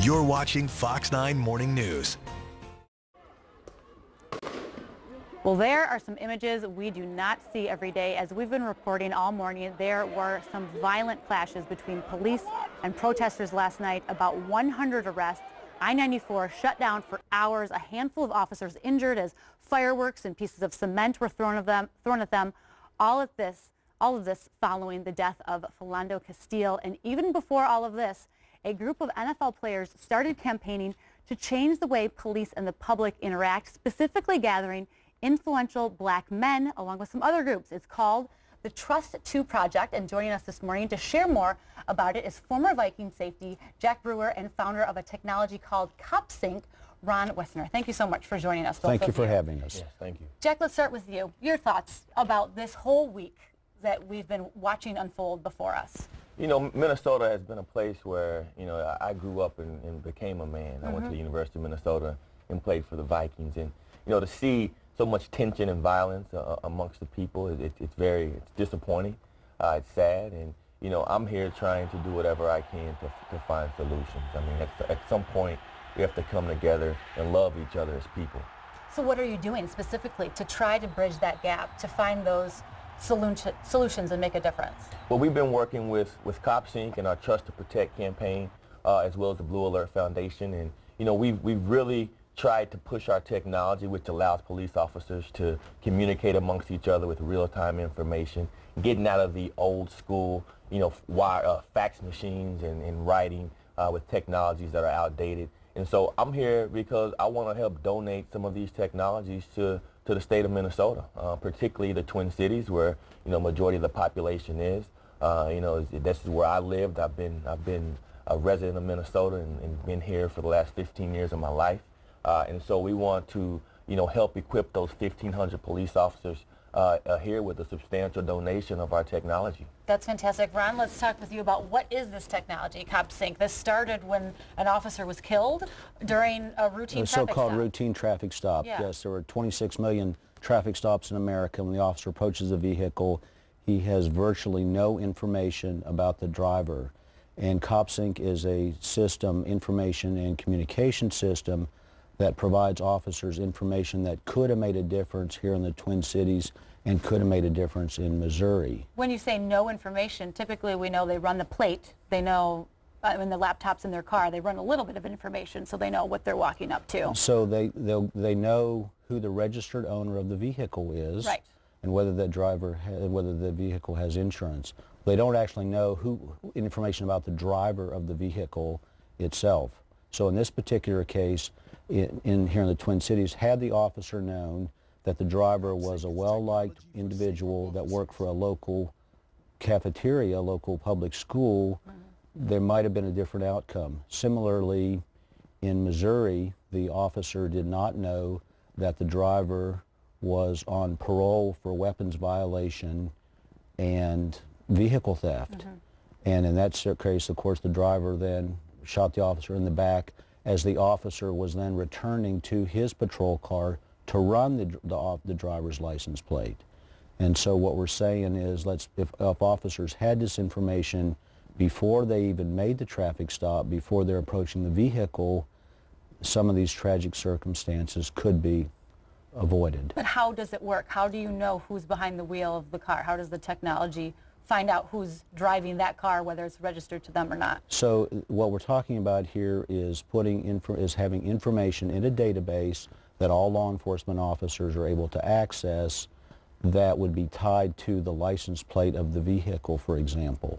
You're watching Fox 9 Morning News. Well, there are some images we do not see every day. As we've been reporting all morning, there were some violent clashes between police and protesters last night, about 100 arrests. I-94 shut down for hours, a handful of officers injured as fireworks and pieces of cement were thrown at them. All of this following the death of Philando Castile. And even before all of this, a group of NFL players started campaigning to change the way police and the public interact, specifically gathering influential black men along with some other groups. It's called the Trust 2 Project, and joining us this morning to share more about it is former Viking safety Jack Brewer and founder of a technology called COPsync, Ron Woessner. Thank you so much for joining us. Thank you for having us. Yes, thank you. Jack, let's start with you. Your thoughts about this whole week that we've been watching unfold before us. You know, Minnesota has been a place where, you know, I grew up and became a man. I went to the University of Minnesota and played for the Vikings. And, you know, to see so much tension and violence amongst the people, it's disappointing. It's sad. And, you know, I'm here trying to do whatever I can to find solutions. I mean, at some point, we have to come together and love each other as people. So what are you doing specifically to try to bridge that gap, to find those solutions and make a difference? Well, we've been working with COPsync and our Trust to Protect campaign, as well as the Blue Alert Foundation. And, you know, we've really tried to push our technology, which allows police officers to communicate amongst each other with real-time information, getting out of the old school, you know, fax machines and writing with technologies that are outdated. And so I'm here because I want to help donate some of these technologies to the state of Minnesota, particularly the Twin Cities, where, you know, majority of the population is. You know, this is where I lived. I've been a resident of Minnesota and been here for the last 15 years of my life. And so we want to, you know, help equip those 1,500 police officers here with a substantial donation of our technology. That's fantastic. Ron, let's talk with you about what is this technology, COPsync. This started when an officer was killed during a routine traffic stop. So-called routine traffic stop. Yeah. Yes, there were 26 million traffic stops in America. When the officer approaches the vehicle, he has virtually no information about the driver. And COPsync is a system, information and communication system, that provides officers information that could have made a difference here in the Twin Cities and could have made a difference in Missouri. When you say no information, typically we know they run the plate. They know when the laptop's in their car, they run a little bit of information so they know what they're walking up to. So they know who the registered owner of the vehicle is, right, and whether whether the vehicle has insurance. They don't actually know information about the driver of the vehicle itself. So in this particular case, here in the Twin Cities, had the officer known that the driver was a well-liked individual that worked for a local cafeteria, a local public school, there might have been a different outcome. Similarly, in Missouri, the officer did not know that the driver was on parole for weapons violation and vehicle theft. And in that case, of course, the driver then shot the officer in the back as the officer was then returning to his patrol car to run the driver's license plate. And so what we're saying is, if officers had this information before they even made the traffic stop, before they're approaching the vehicle, some of these tragic circumstances could be avoided. But how does it work? How do you know who's behind the wheel of the car? How does the technology find out who's driving that car, whether it's registered to them or not? So what we're talking about here is having information in a database that all law enforcement officers are able to access that would be tied to the license plate of the vehicle, for example.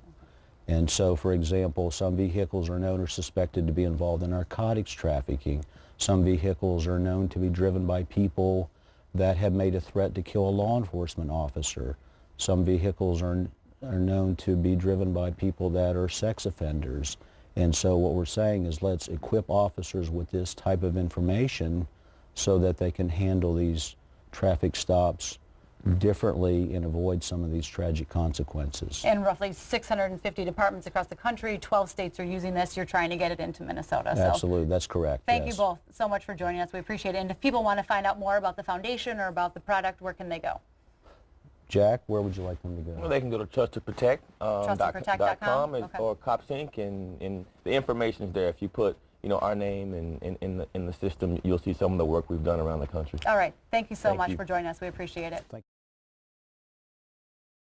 And so, for example, some vehicles are known or suspected to be involved in narcotics trafficking. Some vehicles are known to be driven by people that have made a threat to kill a law enforcement officer. Some vehicles are known to be driven by people that are sex offenders. And so what we're saying is, let's equip officers with this type of information so that they can handle these traffic stops differently and avoid some of these tragic consequences. And roughly 650 departments across the country, 12 states are using this. You're trying to get it into Minnesota. Absolutely, that's correct. Thank you both so much for joining us. We appreciate it. And if people want to find out more about the foundation or about the product, where can they go? Jack, where would you like them to go? Well, they can go to trusttoprotect.com TrustToProtect.com or COPsync, and the information is there. If you put, our name in the system, you'll see some of the work we've done around the country. All right. Thank you so Thank much you. for joining us. We appreciate it. Thank you.